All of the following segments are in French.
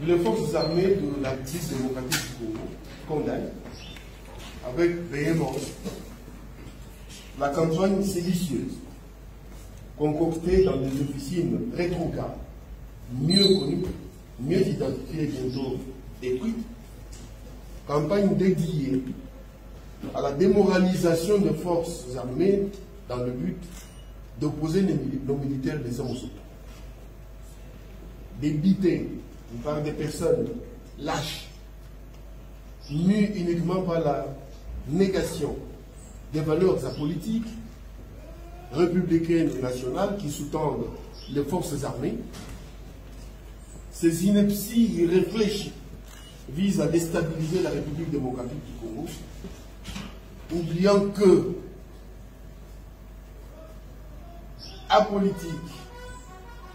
Les forces armées de la République démocratique du Congo condamnent avec véhémence la campagne séditieuse concoctée dans des officines rétrogrades, mieux connues, mieux identifiées et bientôt détruites, campagne dédiée à la démoralisation des forces armées dans le but d'opposer nos militaires des hommes au sautant. Débité par des personnes lâches, mues uniquement par la négation des valeurs apolitiques, républicaines et nationales qui sous-tendent les forces armées. Ces inepties irréfléchies visent à déstabiliser la République démocratique du Congo, oubliant que apolitique,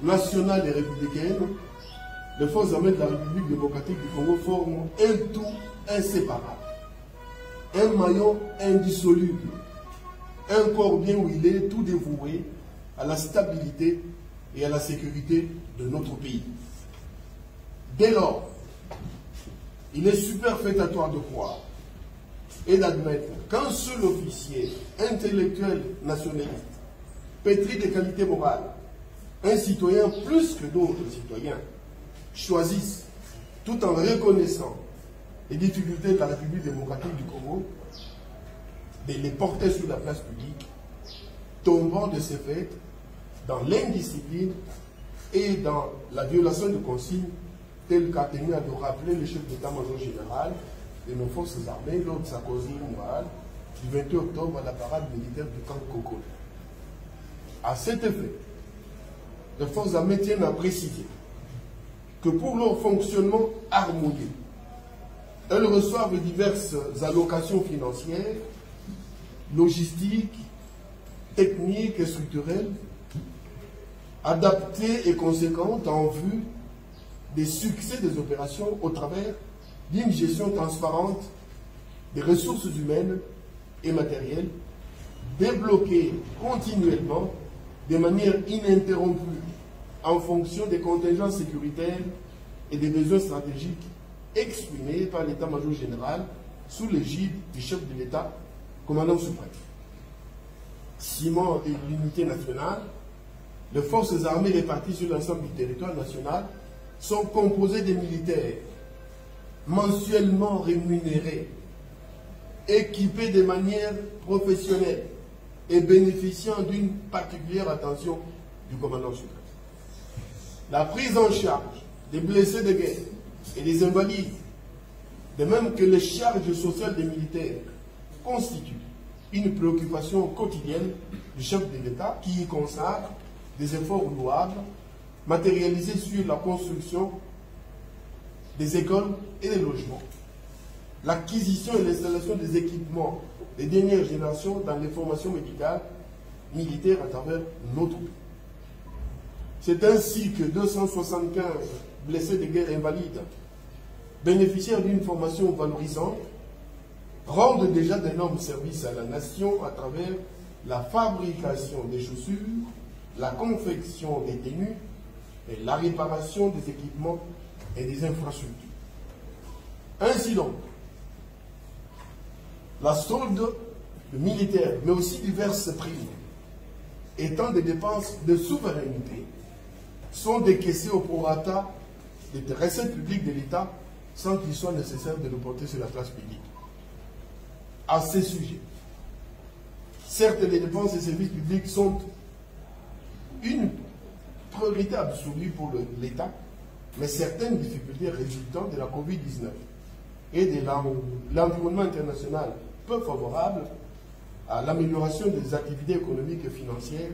nationale et républicaine, les forces armées de la République démocratique du Congo forment un tout inséparable, un maillon indissoluble, un corps bien huilé, tout dévoué à la stabilité et à la sécurité de notre pays. Dès lors, il est superfétatoire de croire et d'admettre qu'un seul officier intellectuel nationaliste, pétri de qualités morales, un citoyen plus que d'autres citoyens, choisissent, tout en reconnaissant les difficultés de la République démocratique du Congo, de les porter sur la place publique, tombant de ces faits dans l'indiscipline et dans la violation de consignes telles qu'a tenu à nous rappeler le chef d'état-major général de nos forces armées lors de sa causerie morale du 28 octobre à la parade militaire du camp Kokolo. À cet effet, les forces armées tiennent à préciser que pour leur fonctionnement harmonieux, elles reçoivent diverses allocations financières, logistiques, techniques et structurelles, adaptées et conséquentes en vue des succès des opérations au travers d'une gestion transparente des ressources humaines et matérielles, débloquées continuellement de manière ininterrompue en fonction des contingences sécuritaires et des besoins stratégiques exprimés par l'état-major général sous l'égide du chef de l'État, commandant suprême. Ciment et l'unité nationale, les forces armées réparties sur l'ensemble du territoire national sont composées de militaires mensuellement rémunérés, équipés de manière professionnelle et bénéficiant d'une particulière attention du commandant suprême. La prise en charge des blessés de guerre et des invalides, de même que les charges sociales des militaires, constituent une préoccupation quotidienne du chef de l'État qui y consacre des efforts louables, matérialisés sur la construction des écoles et des logements, l'acquisition et l'installation des équipements des dernières générations dans les formations médicales militaires à travers notre pays. C'est ainsi que 275 blessés de guerre invalides, bénéficiaires d'une formation valorisante, rendent déjà d'énormes services à la nation à travers la fabrication des chaussures, la confection des tenues et la réparation des équipements et des infrastructures. Ainsi donc, la solde militaire, mais aussi diverses primes, étant des dépenses de souveraineté, sont décaissées au prorata des recettes publiques de l'État sans qu'il soit nécessaire de le porter sur la place publique. À ces sujets, certes, les dépenses et services publics sont une priorité absolue pour l'État, mais certaines difficultés résultant de la Covid-19 et de l'environnement international peu favorable à l'amélioration des activités économiques et financières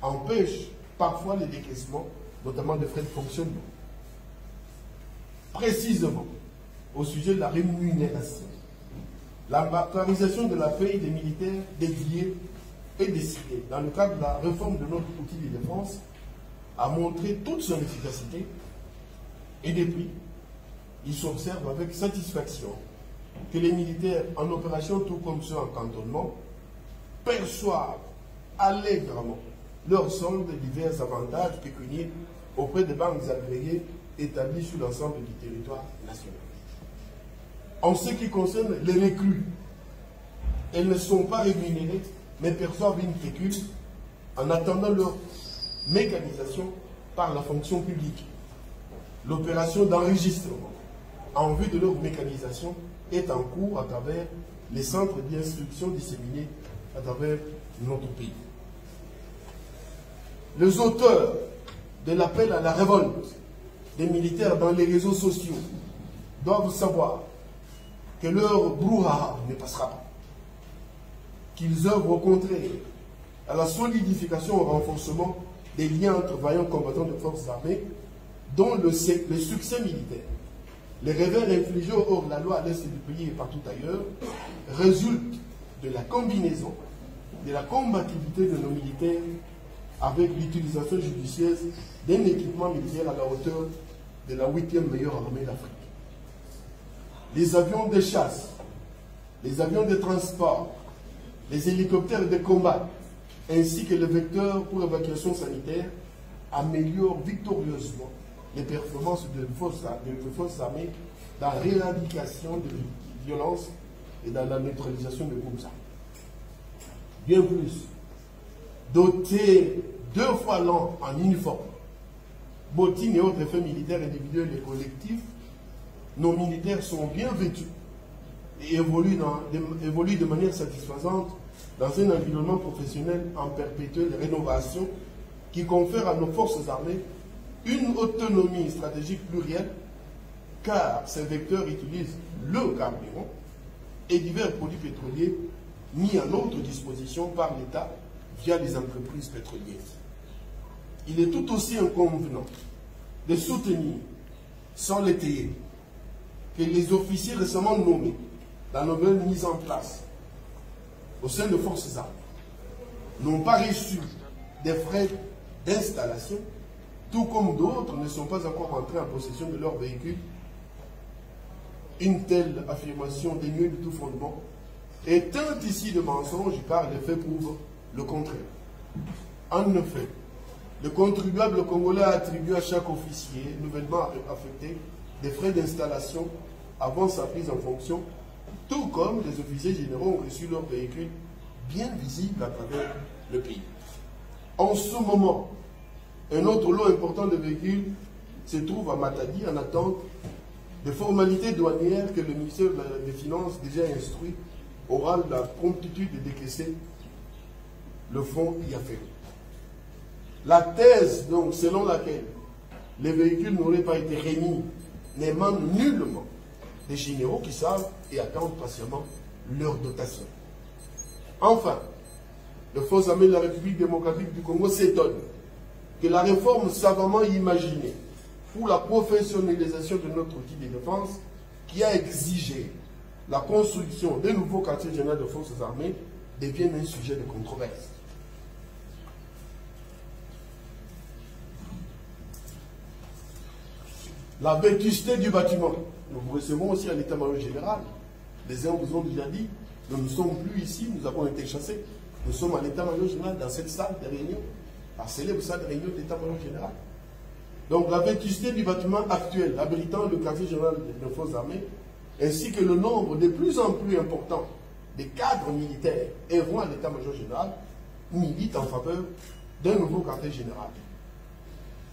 empêchent parfois les décaissements, notamment des frais de fonctionnement. Précisément, au sujet de la rémunération, la bancarisation de la paie des militaires dédiés et décidée dans le cadre de la réforme de notre outil de défense a montré toute son efficacité et depuis, il s'observe avec satisfaction que les militaires en opération, tout comme ceux en cantonnement, perçoivent allègrement leur solde de divers avantages pécuniaires auprès des banques agréées établis sur l'ensemble du territoire national. En ce qui concerne les recrues, elles ne sont pas rémunérées, mais perçoivent une pécule en attendant leur mécanisation par la fonction publique. L'opération d'enregistrement en vue de leur mécanisation est en cours à travers les centres d'instruction disséminés à travers notre pays. Les auteurs de l'appel à la révolte des militaires dans les réseaux sociaux doivent savoir que leur brouhaha ne passera pas, qu'ils œuvrent au contraire à la solidification et au renforcement des liens entre vaillants combattants de forces armées dont le succès militaire, les revers infligés hors la loi à l'est du pays et partout ailleurs, résultent de la combinaison de la combativité de nos militaires avec l'utilisation judicieuse d'un équipement militaire à la hauteur de la 8e meilleure armée d'Afrique. Les avions de chasse, les avions de transport, les hélicoptères de combat, ainsi que les vecteurs pour évacuation sanitaire améliorent victorieusement les performances de forces armées dans l'éradication de violences et dans la neutralisation de groupes armés. Bien plus, dotés 2 fois l'an en uniforme, bottines et autres effets militaires individuels et collectifs, nos militaires sont bien vêtus et évoluent de manière satisfaisante dans un environnement professionnel en perpétuelle rénovation qui confère à nos forces armées une autonomie stratégique plurielle, car ces vecteurs utilisent le carburant et divers produits pétroliers mis à notre disposition par l'État via les entreprises pétrolières. Il est tout aussi inconvenant de soutenir, sans l'étayer, que les officiers récemment nommés dans la nouvelle mise en place au sein de forces armées n'ont pas reçu des frais d'installation, tout comme d'autres ne sont pas encore entrés en possession de leur véhicule. Une telle affirmation dénuée de tout fondement est un ici de mensonge car les faits prouvent le contraire. En effet, le contribuable congolais a attribué à chaque officier nouvellement affecté des frais d'installation avant sa prise en fonction, tout comme les officiers généraux ont reçu leur véhicule bien visible à travers le pays. En ce moment, un autre lot important de véhicules se trouve à Matadi en attente de formalités douanières que le ministère des Finances, déjà instruit, aura la promptitude de décaisser le fonds y afférent. La thèse, donc, selon laquelle les véhicules n'auraient pas été remis n'émane nullement des généraux qui savent et attendent patiemment leur dotation. Enfin, le Forces armées de la République démocratique du Congo s'étonne que la réforme savamment imaginée pour la professionnalisation de notre outil de défense, qui a exigé la construction d'un nouveau quartier général de forces armées, devienne un sujet de controverse. La vétusté du bâtiment. Nous vous recevons aussi à l'état-major général. Les uns vous ont déjà dit, nous ne sommes plus ici, nous avons été chassés. Nous sommes à l'état-major général dans cette salle de réunion, la célèbre salle de réunion de l'état-major général. Donc la vétusté du bâtiment actuel abritant le quartier général des forces armées, ainsi que le nombre de plus en plus important des cadres militaires œuvrant à l'état-major général, milite en faveur d'un nouveau quartier général.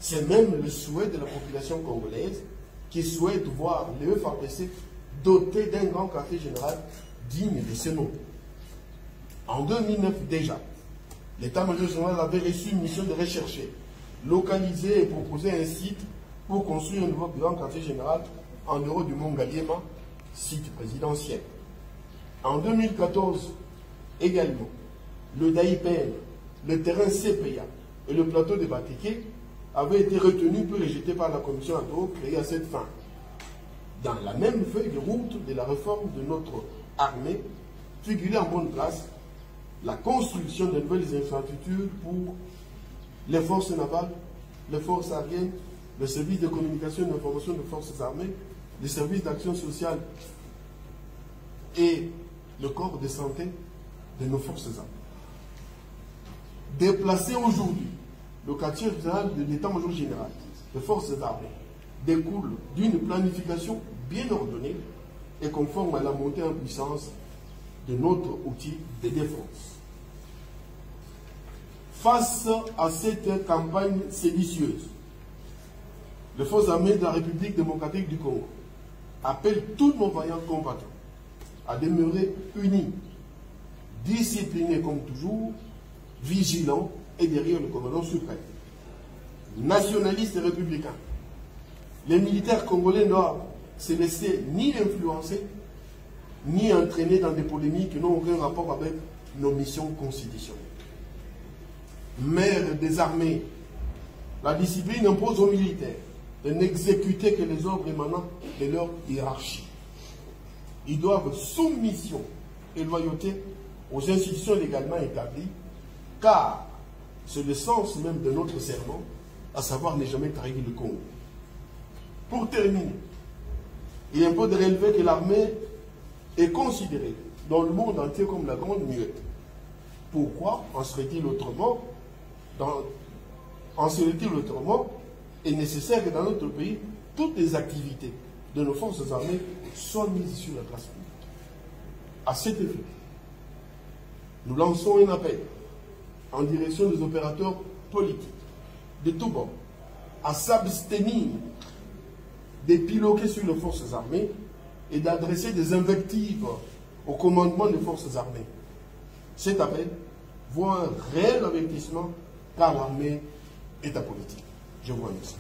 C'est même le souhait de la population congolaise qui souhaite voir le FARDC doté d'un grand quartier général digne de ce nom. En 2009 déjà, l'état-major général avait reçu une mission de rechercher, localiser et proposer un site pour construire un nouveau grand quartier général en dehors du Mont Galiema, site présidentiel. En 2014 également, le DAIPN, le terrain CPA et le plateau de Bateke avaient été retenus puis rejetés par la commission ad hoc créée à cette fin. Dans la même feuille de route de la réforme de notre armée, figurait en bonne place la construction de nouvelles infrastructures pour les forces navales, les forces aériennes, le service de communication et d'information des forces armées, les services d'action sociale et le corps de santé de nos forces armées. Déplacer aujourd'hui le quartier général de l'état-major général des forces armées découle d'une planification bien ordonnée et conforme à la montée en puissance de notre outil de défense. Face à cette campagne séditieuse, les forces armées de la République démocratique du Congo appellent tous nos vaillants combattants à demeurer unis, disciplinés comme toujours, vigilants et derrière le commandant suprême. Nationalistes et républicains, les militaires congolais doivent se laisser ni influencer, ni entraîner dans des polémiques qui n'ont aucun rapport avec nos missions constitutionnelles. Mère des armées, la discipline impose aux militaires de n'exécuter que les ordres émanant de leur hiérarchie. Ils doivent soumission et loyauté aux institutions légalement établies, car c'est le sens même de notre serment, à savoir ne jamais trahir le Congo. Pour terminer, il importe de relever que l'armée est considérée dans le monde entier comme la grande muette. Pourquoi en serait-il autrement? En serait-il autrement? Est nécessaire que dans notre pays, toutes les activités de nos forces armées soient mises sur la place publique. À cet effet, nous lançons un appel en direction des opérateurs politiques de tous bords à s'abstenir d'épiloguer sur les forces armées et d'adresser des invectives au commandement des forces armées. Cet appel voit un réel avertissement car l'armée est apolitique. Je vous remercie.